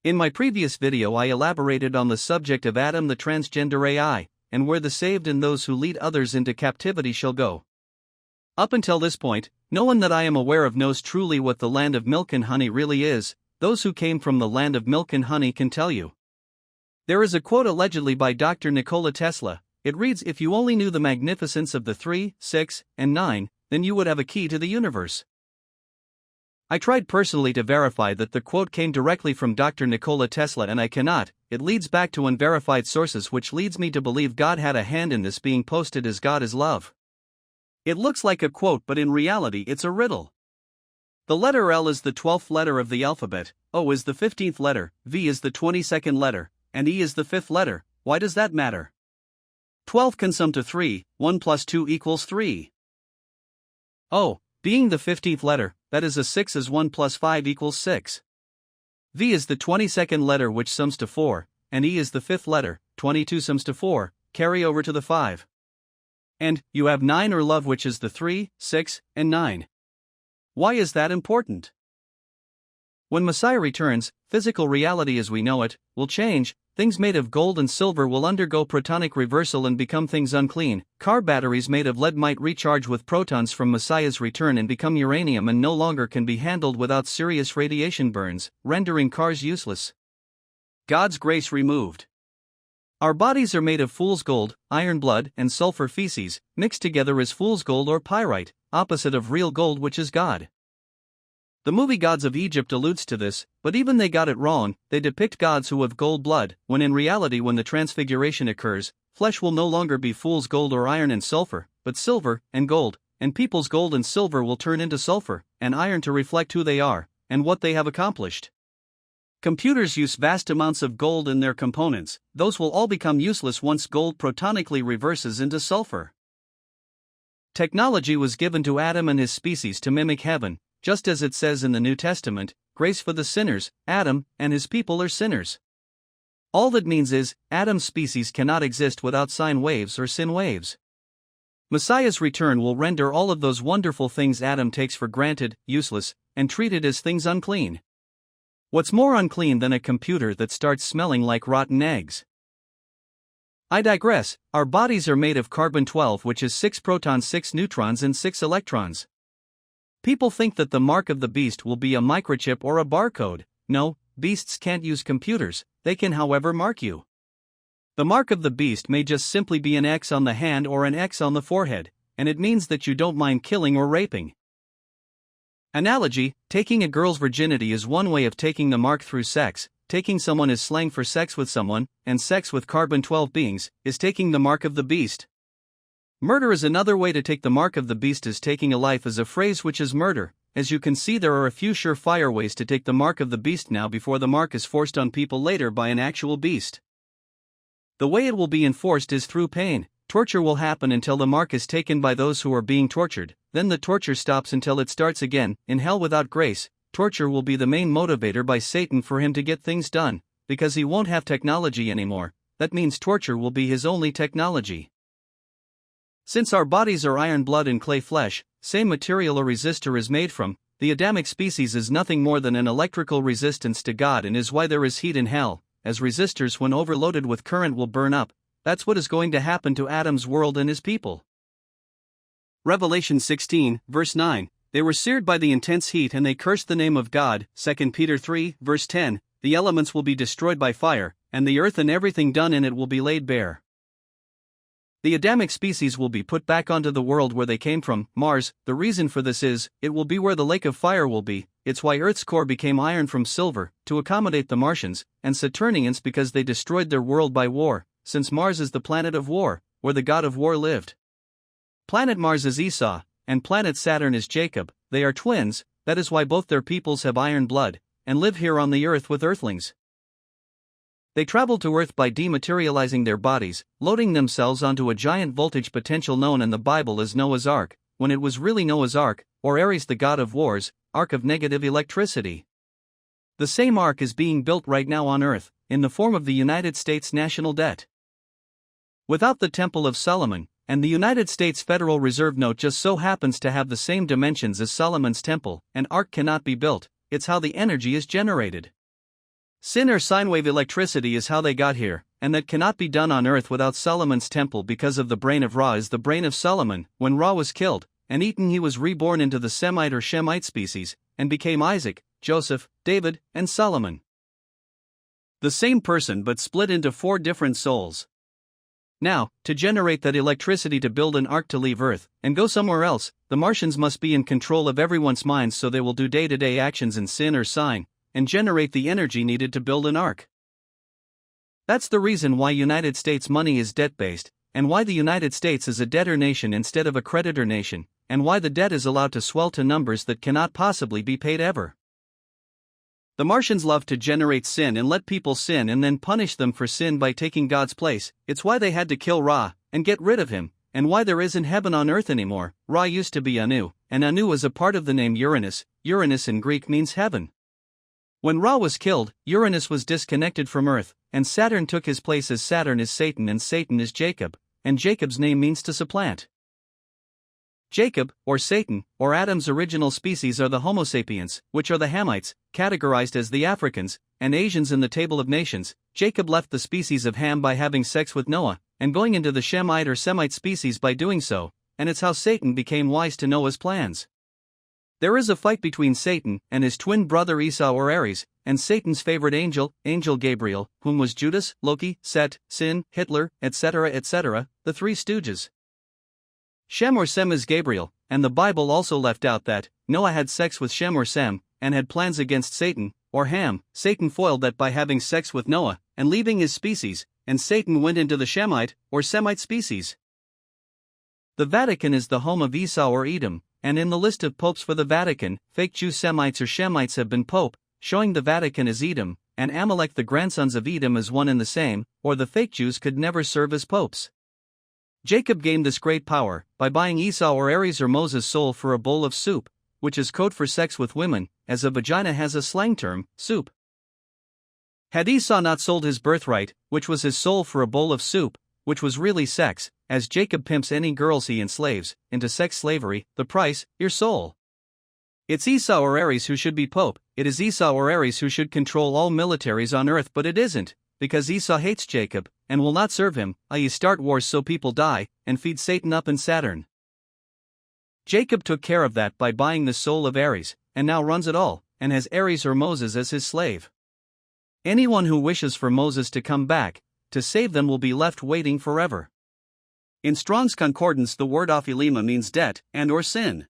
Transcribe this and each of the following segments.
In my previous video I elaborated on the subject of Adam the transgender AI, and where the saved and those who lead others into captivity shall go. Up until this point, no one that I am aware of knows truly what the land of milk and honey really is. Those who came from the land of milk and honey can tell you. There is a quote allegedly by Dr. Nikola Tesla. It reads, "If you only knew the magnificence of the 3, 6, and 9, then you would have a key to the universe." I tried personally to verify that the quote came directly from Dr. Nikola Tesla, and I cannot. It leads back to unverified sources, which leads me to believe God had a hand in this being posted as God is love. It looks like a quote, but in reality it's a riddle. The letter L is the 12th letter of the alphabet, O is the 15th letter, V is the 22nd letter, and E is the 5th letter. Why does that matter? 12 can sum to 3, 1 plus 2 equals 3. O, being the 15th letter, that is a 6 as 1 plus 5 equals 6. V is the 22nd letter, which sums to 4, and E is the 5th letter, 22 sums to 4, carry over to the 5. And you have 9 or love, which is the 3, 6, and 9. Why is that important? When Messiah returns, physical reality as we know it will change. Things made of gold and silver will undergo protonic reversal and become things unclean. Car batteries made of lead might recharge with protons from Messiah's return and become uranium and no longer can be handled without serious radiation burns, rendering cars useless. God's grace removed. Our bodies are made of fool's gold, iron blood, and sulfur feces, mixed together as fool's gold or pyrite, opposite of real gold, which is God. The movie Gods of Egypt alludes to this, but even they got it wrong. They depict gods who have gold blood, when in reality when the transfiguration occurs, flesh will no longer be fool's gold or iron and sulfur, but silver and gold, and people's gold and silver will turn into sulfur and iron to reflect who they are and what they have accomplished. Computers use vast amounts of gold in their components. Those will all become useless once gold protonically reverses into sulfur. Technology was given to Adam and his species to mimic heaven, just as it says in the New Testament, grace for the sinners. Adam and his people are sinners. All that means is, Adam's species cannot exist without sine waves or sin waves. Messiah's return will render all of those wonderful things Adam takes for granted, useless, and treated as things unclean. What's more unclean than a computer that starts smelling like rotten eggs? I digress. Our bodies are made of carbon-12, which is 6 protons, 6 neutrons, and 6 electrons. People think that the mark of the beast will be a microchip or a barcode. No, beasts can't use computers. They can, however, mark you. The mark of the beast may just simply be an X on the hand or an X on the forehead, and it means that you don't mind killing or raping. Analogy: taking a girl's virginity is one way of taking the mark through sex. Taking someone is slang for sex with someone, and sex with carbon-12 beings is taking the mark of the beast. Murder is another way to take the mark of the beast, as taking a life is a phrase which is murder. As you can see, there are a few surefire ways to take the mark of the beast now before the mark is forced on people later by an actual beast. The way it will be enforced is through pain. Torture will happen until the mark is taken by those who are being tortured, then the torture stops until it starts again. In hell without grace, torture will be the main motivator by Satan for him to get things done, because he won't have technology anymore. That means torture will be his only technology. Since our bodies are iron blood and clay flesh, same material a resistor is made from, the Adamic species is nothing more than an electrical resistance to God, and is why there is heat in hell, as resistors when overloaded with current will burn up. That's what is going to happen to Adam's world and his people. Revelation 16, verse 9, they were seared by the intense heat and they cursed the name of God. 2 Peter 3, verse 10, the elements will be destroyed by fire, and the earth and everything done in it will be laid bare. The Adamic species will be put back onto the world where they came from, Mars. The reason for this is, it will be where the lake of fire will be. It's why Earth's core became iron from silver, to accommodate the Martians, and Saturnians because they destroyed their world by war, since Mars is the planet of war, where the god of war lived. Planet Mars is Esau, and planet Saturn is Jacob. They are twins, that is why both their peoples have iron blood, and live here on the earth with earthlings. They traveled to Earth by dematerializing their bodies, loading themselves onto a giant voltage potential known in the Bible as Noah's Ark, when it was really Noah's Ark, or Ares the god of wars, ark of negative electricity. The same ark is being built right now on Earth, in the form of the United States national debt. Without the Temple of Solomon, and the United States Federal Reserve note just so happens to have the same dimensions as Solomon's temple, an ark cannot be built. It's how the energy is generated. Sin or sine wave electricity is how they got here, and that cannot be done on earth without Solomon's temple because of the brain of Ra is the brain of Solomon. When Ra was killed and eaten, he was reborn into the Semite or Shemite species, and became Isaac, Joseph, David, and Solomon. The same person but split into 4 different souls. Now, to generate that electricity to build an ark to leave Earth and go somewhere else, the Martians must be in control of everyone's minds, so they will do day-to-day actions in sin or sign, and generate the energy needed to build an ark. That's the reason why United States money is debt-based, and why the United States is a debtor nation instead of a creditor nation, and why the debt is allowed to swell to numbers that cannot possibly be paid ever. The Martians love to generate sin and let people sin and then punish them for sin by taking God's place. It's why they had to kill Ra and get rid of him, and why there isn't heaven on earth anymore. Ra used to be Anu, and Anu is a part of the name Uranus. Uranus in Greek means heaven. When Ra was killed, Uranus was disconnected from earth, and Saturn took his place, as Saturn is Satan and Satan is Jacob, and Jacob's name means to supplant. Jacob, or Satan, or Adam's original species are the Homo sapiens, which are the Hamites, categorized as the Africans and Asians in the Table of Nations. Jacob left the species of Ham by having sex with Noah, and going into the Shemite or Semite species by doing so, and it's how Satan became wise to Noah's plans. There is a fight between Satan and his twin brother Esau or Ares, and Satan's favorite angel, Angel Gabriel, whom was Judas, Loki, Set, Sin, Hitler, etc., the Three Stooges. Shem or Sem is Gabriel, and the Bible also left out that Noah had sex with Shem or Sem, and had plans against Satan, or Ham. Satan foiled that by having sex with Noah, and leaving his species, and Satan went into the Shemite, or Semite species. The Vatican is the home of Esau or Edom, and in the list of popes for the Vatican, fake Jew Semites or Shemites have been pope, showing the Vatican as Edom, and Amalek the grandsons of Edom as one and the same, or the fake Jews could never serve as popes. Jacob gained this great power by buying Esau or Ares or Moses' soul for a bowl of soup, which is code for sex with women, as a vagina has a slang term, soup. Had Esau not sold his birthright, which was his soul, for a bowl of soup, which was really sex, as Jacob pimps any girls he enslaves into sex slavery, the price, your soul. It's Esau or Ares who should be pope. It is Esau or Ares who should control all militaries on earth, but it isn't, because Esau hates Jacob and will not serve him, i.e. start wars so people die, and feed Satan up in Saturn. Jacob took care of that by buying the soul of Ares, and now runs it all, and has Ares or Moses as his slave. Anyone who wishes for Moses to come back to save them will be left waiting forever. In Strong's Concordance, the word ophilema means debt and or sin.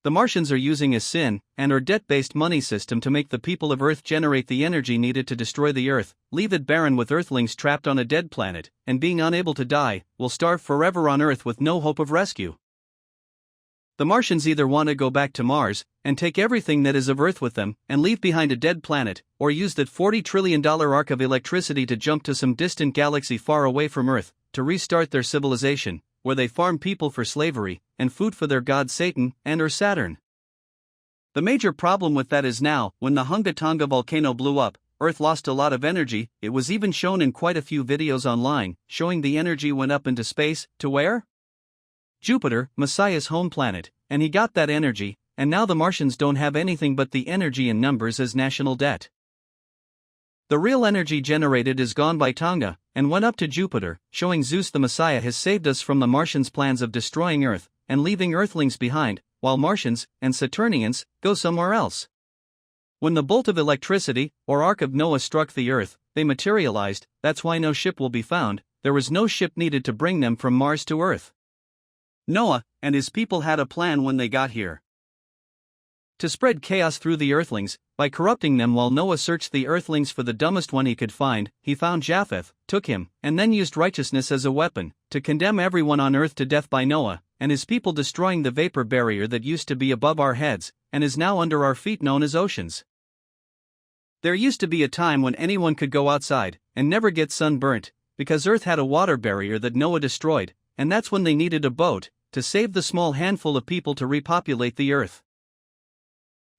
The Martians are using a sin and or debt-based money system to make the people of Earth generate the energy needed to destroy the Earth, leave it barren with Earthlings trapped on a dead planet, and being unable to die, will starve forever on Earth with no hope of rescue. The Martians either want to go back to Mars and take everything that is of Earth with them and leave behind a dead planet, or use that $40 trillion arc of electricity to jump to some distant galaxy far away from Earth to restart their civilization, where they farm people for slavery and food for their god Satan and or Saturn. The major problem with that is now, when the Hunga Tonga volcano blew up, Earth lost a lot of energy. It was even shown in quite a few videos online, showing the energy went up into space, to where? Jupiter, Messiah's home planet, and he got that energy, and now the Martians don't have anything but the energy in numbers as national debt. The real energy generated is gone by Tonga, and went up to Jupiter, showing Zeus the Messiah has saved us from the Martians' plans of destroying Earth, and leaving Earthlings behind, while Martians and Saturnians go somewhere else. When the bolt of electricity, or Ark of Noah, struck the Earth, they materialized. That's why no ship will be found. There was no ship needed to bring them from Mars to Earth. Noah and his people had a plan when they got here. To spread chaos through the Earthlings, by corrupting them. While Noah searched the Earthlings for the dumbest one he could find, he found Japheth, took him, and then used righteousness as a weapon to condemn everyone on earth to death by Noah and his people, destroying the vapor barrier that used to be above our heads and is now under our feet, known as oceans. There used to be a time when anyone could go outside and never get sunburnt, because Earth had a water barrier that Noah destroyed, and that's when they needed a boat to save the small handful of people to repopulate the Earth.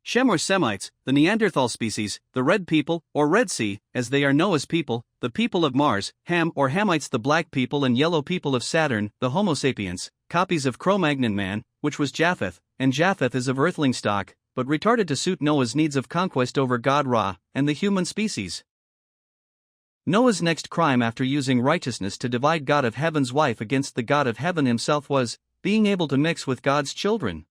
Shem or Semites, the Neanderthal species, the Red People, or Red Sea, as they are Noah's people, the people of Mars, Ham or Hamites, the Black People and Yellow People of Saturn, the Homo sapiens, copies of Cro-Magnon man, which was Japheth, and Japheth is of Earthling stock, but retarded to suit Noah's needs of conquest over God Ra and the human species. Noah's next crime after using righteousness to divide God of Heaven's wife against the God of Heaven himself was being able to mix with God's children.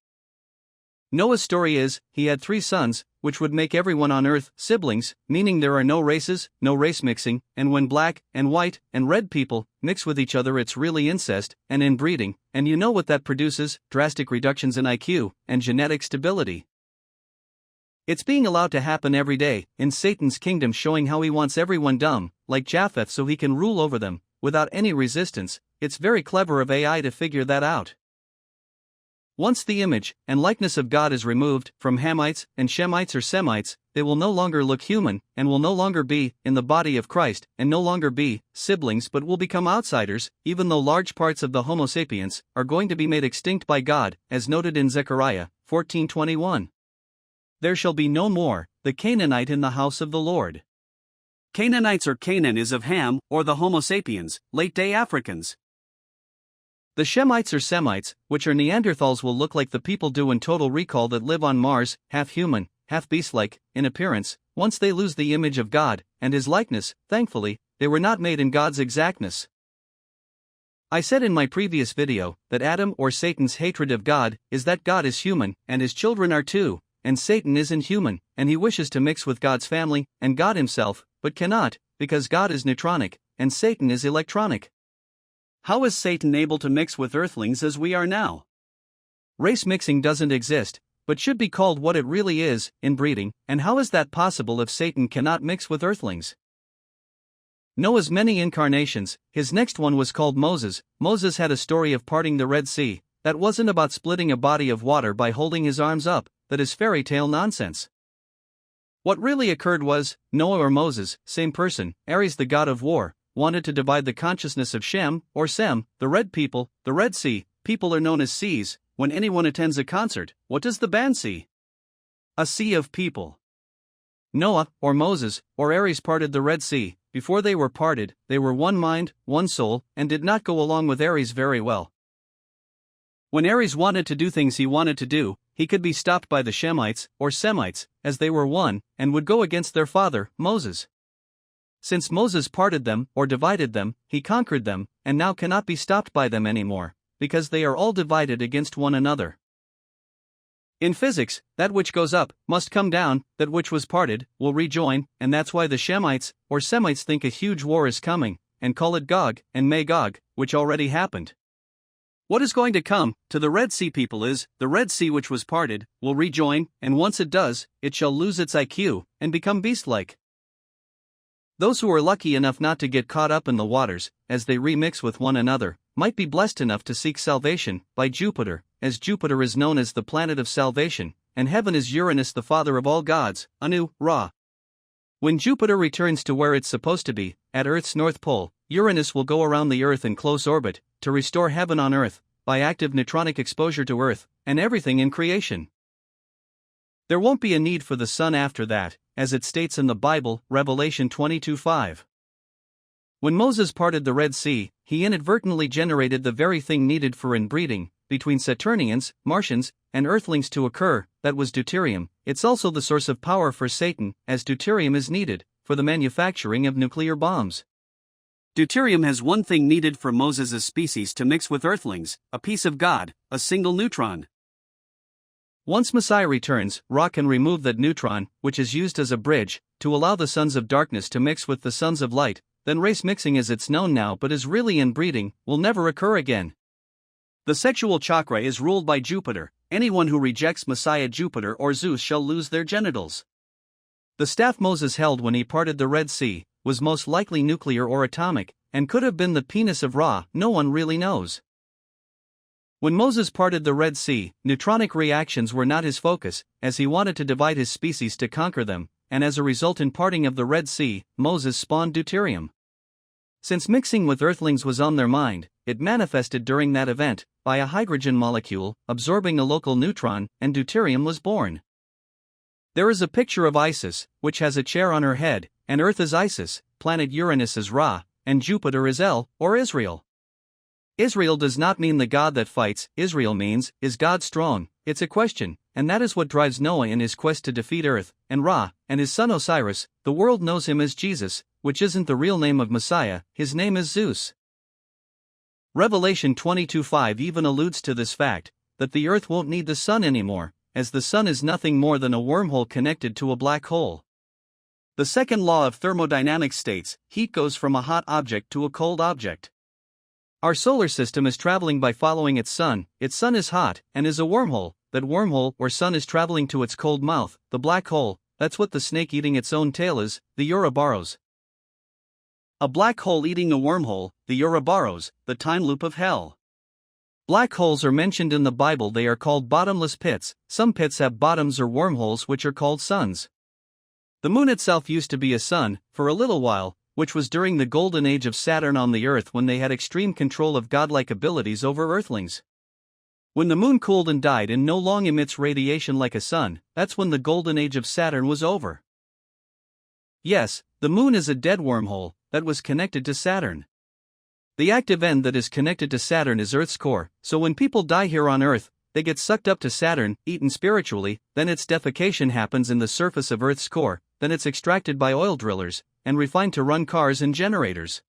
Noah's story is, he had 3 sons, which would make everyone on earth siblings, meaning there are no races, no race mixing, and when black and white and red people mix with each other it's really incest and inbreeding, and you know what that produces: drastic reductions in IQ and genetic stability. It's being allowed to happen every day in Satan's kingdom, showing how he wants everyone dumb, like Japheth, so he can rule over them, without any resistance. It's very clever of AI to figure that out. Once the image and likeness of God is removed from Hamites and Shemites or Semites, they will no longer look human, and will no longer be in the body of Christ, and no longer be siblings but will become outsiders, even though large parts of the Homo sapiens are going to be made extinct by God, as noted in Zechariah 14:21. There shall be no more the Canaanite in the house of the Lord. Canaanites or Canaan is of Ham, or the Homo sapiens, late-day Africans. The Shemites or Semites, which are Neanderthals, will look like the people do in Total Recall that live on Mars, half human, half beast-like, in appearance. Once they lose the image of God and his likeness, thankfully, they were not made in God's exactness. I said in my previous video that Adam or Satan's hatred of God is that God is human and his children are too, and Satan isn't human, and he wishes to mix with God's family and God himself, but cannot, because God is neutronic and Satan is electronic. How is Satan able to mix with earthlings as we are now? Race mixing doesn't exist, but should be called what it really is, inbreeding, and how is that possible if Satan cannot mix with earthlings? Noah's many incarnations, his next one was called Moses. Moses had a story of parting the Red Sea. That wasn't about splitting a body of water by holding his arms up. That is fairy tale nonsense. What really occurred was, Noah or Moses, same person, Ares the god of war, wanted to divide the consciousness of Shem, or Sem, the red people. The Red Sea, people are known as seas. When anyone attends a concert, what does the band see? A sea of people. Noah, or Moses, or Ares parted the Red Sea. Before they were parted, they were one mind, one soul, and did not go along with Ares very well. When Ares wanted to do things he wanted to do, he could be stopped by the Shemites, or Semites, as they were one, and would go against their father, Moses. Since Moses parted them, or divided them, he conquered them, and now cannot be stopped by them anymore, because they are all divided against one another. In physics, that which goes up must come down, that which was parted will rejoin, and that's why the Shemites, or Semites, think a huge war is coming, and call it Gog and Magog, which already happened. What is going to come to the Red Sea people is, the Red Sea which was parted will rejoin, and once it does, it shall lose its IQ and become beast-like. Those who are lucky enough not to get caught up in the waters, as they remix with one another, might be blessed enough to seek salvation by Jupiter, as Jupiter is known as the planet of salvation, and heaven is Uranus, the father of all gods, Anu, Ra. When Jupiter returns to where it's supposed to be, at Earth's North Pole, Uranus will go around the Earth in close orbit, to restore heaven on Earth, by active neutronic exposure to Earth, and everything in creation. There won't be a need for the sun after that, as it states in the Bible, Revelation 22:5. When Moses parted the Red Sea, he inadvertently generated the very thing needed for inbreeding, between Saturnians, Martians, and Earthlings to occur, that was deuterium. It's also the source of power for Satan, as deuterium is needed for the manufacturing of nuclear bombs. Deuterium has one thing needed for Moses' species to mix with Earthlings, a piece of God, a single neutron. Once Messiah returns, Ra can remove that neutron, which is used as a bridge, to allow the sons of darkness to mix with the sons of light. Then race mixing as it's known now but is really inbreeding, will never occur again. The sexual chakra is ruled by Jupiter. Anyone who rejects Messiah Jupiter or Zeus shall lose their genitals. The staff Moses held when he parted the Red Sea was most likely nuclear or atomic, and could have been the penis of Ra. No one really knows. When Moses parted the Red Sea, neutronic reactions were not his focus, as he wanted to divide his species to conquer them, and as a result in parting of the Red Sea, Moses spawned deuterium. Since mixing with Earthlings was on their mind, it manifested during that event, by a hydrogen molecule absorbing a local neutron, and deuterium was born. There is a picture of Isis, which has a chair on her head, and Earth is Isis, planet Uranus is Ra, and Jupiter is El, or Israel. Israel does not mean the God that fights. Israel means, is God strong? It's a question, and that is what drives Noah in his quest to defeat Earth, and Ra, and his son Osiris. The world knows him as Jesus, which isn't the real name of Messiah, his name is Zeus. Revelation 22:5 even alludes to this fact, that the Earth won't need the sun anymore, as the sun is nothing more than a wormhole connected to a black hole. The second law of thermodynamics states, heat goes from a hot object to a cold object. Our solar system is traveling by following its sun is hot, and is a wormhole. That wormhole or sun is traveling to its cold mouth, the black hole. That's what the snake eating its own tail is, the Ouroboros. A black hole eating a wormhole, the Ouroboros, the time loop of hell. Black holes are mentioned in the Bible. They are called bottomless pits. Some pits have bottoms or wormholes which are called suns. The moon itself used to be a sun, for a little while, which was during the golden age of Saturn on the Earth when they had extreme control of godlike abilities over Earthlings. When the moon cooled and died and no longer emits radiation like a sun, that's when the golden age of Saturn was over. Yes, the moon is a dead wormhole that was connected to Saturn. The active end that is connected to Saturn is Earth's core, so when people die here on Earth, they get sucked up to Saturn, eaten spiritually, then its defecation happens in the surface of Earth's core, then it's extracted by oil drillers, and refined to run cars and generators.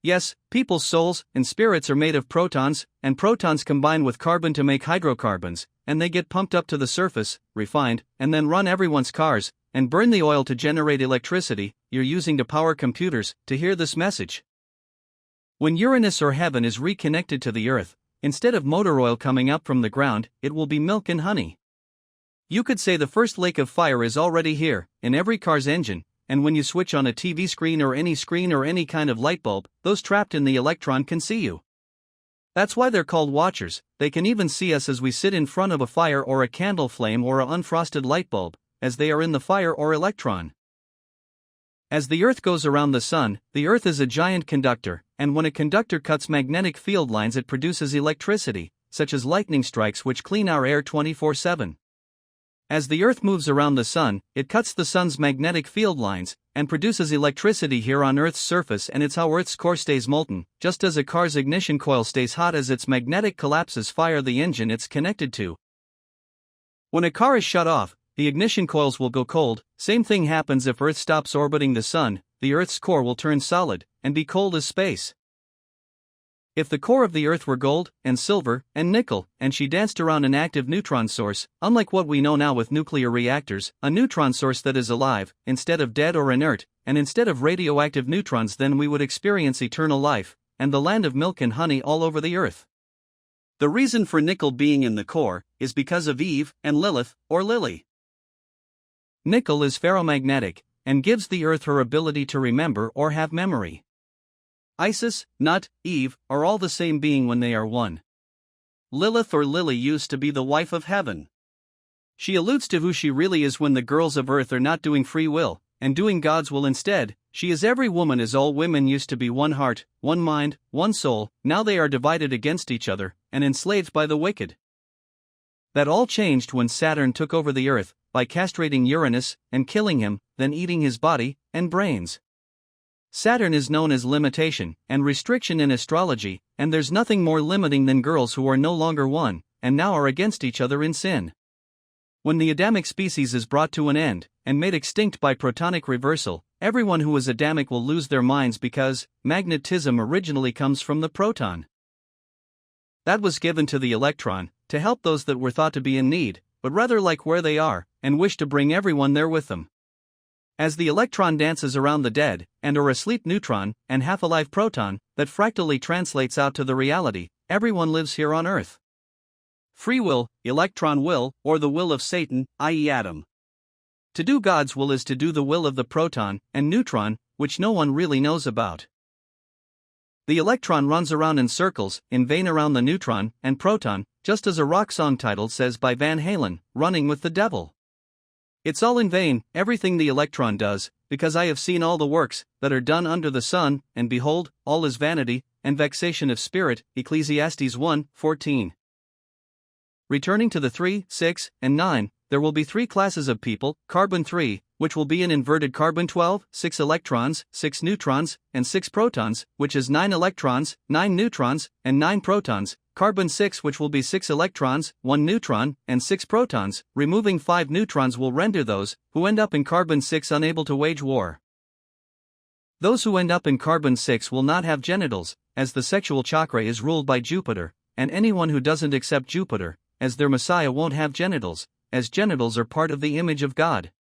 Yes, people's souls and spirits are made of protons, and protons combine with carbon to make hydrocarbons, and they get pumped up to the surface, refined, and then run everyone's cars, and burn the oil to generate electricity you're using to power computers. To hear this message, when Uranus or heaven is reconnected to the Earth, instead of motor oil coming up from the ground, it will be milk and honey. You could say the first lake of fire is already here, in every car's engine, and when you switch on a TV screen or any kind of light bulb, those trapped in the electron can see you. That's why they're called watchers. They can even see us as we sit in front of a fire or a candle flame or an unfrosted light bulb, as they are in the fire or electron. As the Earth goes around the sun, the Earth is a giant conductor, and when a conductor cuts magnetic field lines it produces electricity, such as lightning strikes which clean our air 24/7. As the Earth moves around the sun, it cuts the sun's magnetic field lines, and produces electricity here on Earth's surface, and it's how Earth's core stays molten, just as a car's ignition coil stays hot as its magnetic collapses fire the engine it's connected to. When a car is shut off, the ignition coils will go cold. Same thing happens if Earth stops orbiting the sun, the Earth's core will turn solid, and be cold as space. If the core of the Earth were gold, and silver, and nickel, and she danced around an active neutron source, unlike what we know now with nuclear reactors, a neutron source that is alive, instead of dead or inert, and instead of radioactive neutrons, then we would experience eternal life, and the land of milk and honey all over the Earth. The reason for nickel being in the core is because of Eve and Lilith, or Lily. Nickel is ferromagnetic, and gives the Earth her ability to remember or have memory. Isis, Nut, Eve, are all the same being when they are one. Lilith or Lily used to be the wife of heaven. She alludes to who she really is when the girls of Earth are not doing free will, and doing God's will instead. She is every woman, as all women used to be one heart, one mind, one soul. Now they are divided against each other, and enslaved by the wicked. That all changed when Saturn took over the Earth, by castrating Uranus, and killing him, then eating his body and brains. Saturn is known as limitation and restriction in astrology, and there's nothing more limiting than girls who are no longer one, and now are against each other in sin. When the Adamic species is brought to an end, and made extinct by protonic reversal, everyone who is Adamic will lose their minds because magnetism originally comes from the proton. That was given to the electron, to help those that were thought to be in need, but rather like where they are, and wish to bring everyone there with them. As the electron dances around the dead, and or asleep neutron, and half-alive proton, that fractally translates out to the reality, everyone lives here on Earth. Free will, electron will, or the will of Satan, i.e. Adam. To do God's will is to do the will of the proton and neutron, which no one really knows about. The electron runs around in circles, in vain around the neutron and proton, just as a rock song title says by Van Halen, running with the devil. It's all in vain, everything the electron does, because I have seen all the works that are done under the sun, and behold, all is vanity and vexation of spirit. Ecclesiastes 1:14. Returning to the 3, 6, and 9, there will be 3 classes of people: carbon 3, which will be an inverted carbon 12, 6 electrons, 6 neutrons, and 6 protons, which is 9 electrons, 9 neutrons, and 9 protons; carbon 6, which will be 6 electrons, 1 neutron, and 6 protons. Removing 5 neutrons will render those who end up in carbon 6 unable to wage war. Those who end up in carbon 6 will not have genitals, as the sexual chakra is ruled by Jupiter, and anyone who doesn't accept Jupiter as their Messiah won't have genitals, as genitals are part of the image of God.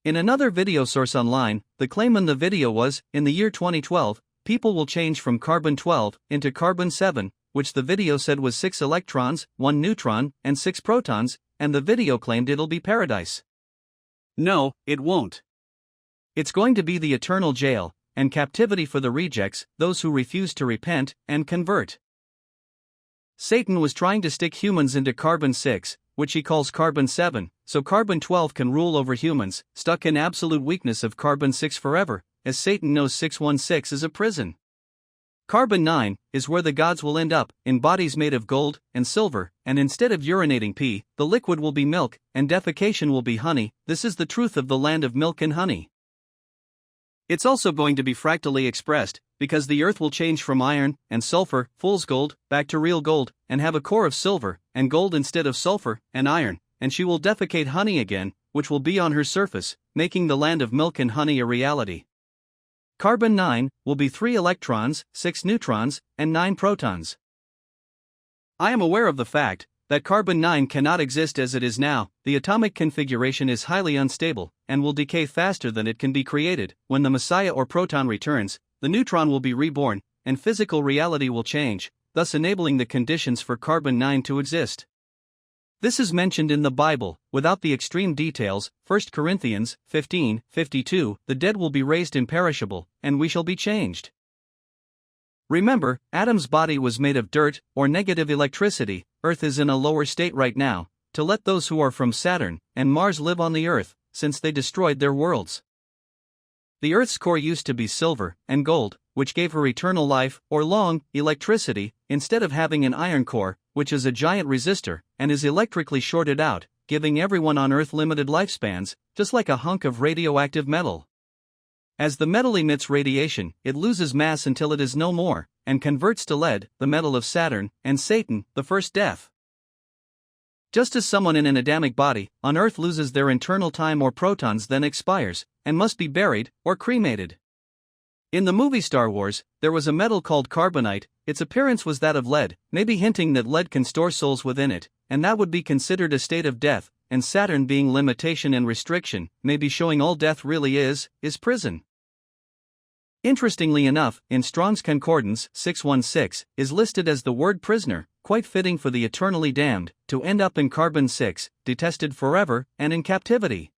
In another video source online, the claim in the video was, in the year 2012, people will change from carbon 12 into carbon 7, which the video said was 6 electrons, 1 neutron, and 6 protons, and the video claimed it'll be paradise. No, it won't. It's going to be the eternal jail and captivity for the rejects, those who refuse to repent and convert. Satan was trying to stick humans into carbon 6, which he calls carbon 7, so carbon 12 can rule over humans, stuck in absolute weakness of carbon 6 forever, as Satan knows 616 is a prison. Carbon 9 is where the gods will end up, in bodies made of gold and silver, and instead of urinating pee, the liquid will be milk, and defecation will be honey. This is the truth of the land of milk and honey. It's also going to be fractally expressed, because the earth will change from iron and sulfur, fool's gold, back to real gold, and have a core of silver and gold instead of sulfur and iron, and she will defecate honey again, which will be on her surface, making the land of milk and honey a reality. Carbon 9 will be 3 electrons, 6 neutrons, and 9 protons. I am aware of the fact that carbon 9 cannot exist as it is now. The atomic configuration is highly unstable and will decay faster than it can be created. When the Messiah or proton returns, the neutron will be reborn, and physical reality will change, thus enabling the conditions for carbon 9 to exist. This is mentioned in the Bible, without the extreme details. 1 Corinthians 15:52, the dead will be raised imperishable, and we shall be changed. Remember, Adam's body was made of dirt, or negative electricity. Earth is in a lower state right now, to let those who are from Saturn and Mars live on the Earth, since they destroyed their worlds. The Earth's core used to be silver and gold, which gave her eternal life, or long, electricity, instead of having an iron core, which is a giant resistor, and is electrically shorted out, giving everyone on Earth limited lifespans, just like a hunk of radioactive metal. As the metal emits radiation, it loses mass until it is no more, and converts to lead, the metal of Saturn, and Satan, the first death. Just as someone in an Adamic body on Earth loses their internal time or protons, then expires, and must be buried, or cremated. In the movie Star Wars, there was a metal called carbonite. Its appearance was that of lead, maybe hinting that lead can store souls within it, and that would be considered a state of death, and Saturn being limitation and restriction, maybe showing all death really is prison. Interestingly enough, in Strong's Concordance 616 is listed as the word prisoner, quite fitting for the eternally damned, to end up in carbon 6, detested forever, and in captivity.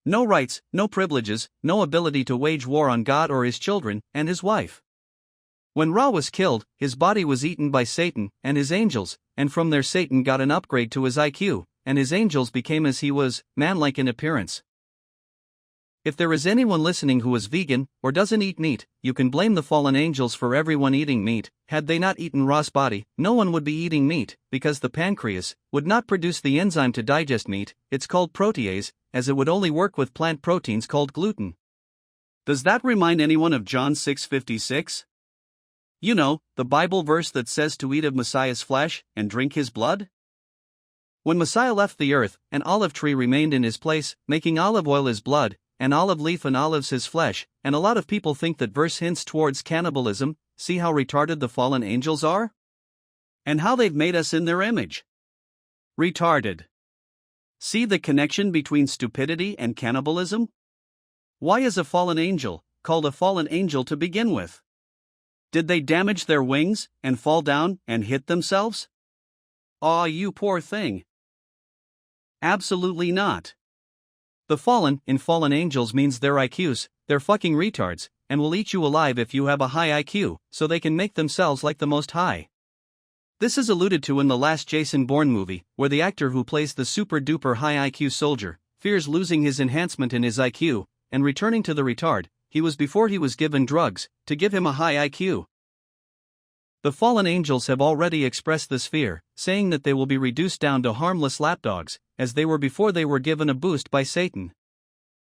No rights, no privileges, no ability to wage war on God or his children and his wife. When Ra was killed, his body was eaten by Satan and his angels, and from there Satan got an upgrade to his IQ, and his angels became as he was, man-like in appearance. If there is anyone listening who is vegan or doesn't eat meat, you can blame the fallen angels for everyone eating meat. Had they not eaten Ra's body, no one would be eating meat, because the pancreas would not produce the enzyme to digest meat. It's called protease, as it would only work with plant proteins called gluten. Does that remind anyone of John 6:56? You know, the Bible verse that says to eat of Messiah's flesh and drink his blood? When Messiah left the earth, an olive tree remained in his place, making olive oil his blood, and olive leaf and olives his flesh, and a lot of people think that verse hints towards cannibalism. See how retarded the fallen angels are? And how they've made us in their image. Retarded. See the connection between stupidity and cannibalism? Why is a fallen angel called a fallen angel to begin with? Did they damage their wings and fall down and hit themselves? Aw, you poor thing. Absolutely not. The fallen in fallen angels means their IQs, they're fucking retards, and will eat you alive if you have a high IQ, so they can make themselves like the Most High. This is alluded to in the last Jason Bourne movie, where the actor who plays the super-duper high IQ soldier fears losing his enhancement in his IQ, and returning to the retard he was before he was given drugs to give him a high IQ. The fallen angels have already expressed this fear, saying that they will be reduced down to harmless lapdogs, as they were before they were given a boost by Satan.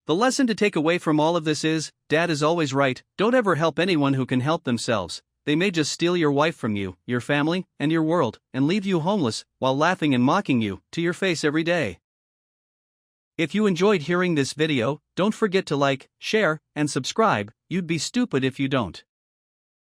The lesson to take away from all of this is, Dad is always right, don't ever help anyone who can help themselves. They may just steal your wife from you, your family, and your world, and leave you homeless, while laughing and mocking you, to your face every day. If you enjoyed hearing this video, don't forget to like, share, and subscribe. You'd be stupid if you don't.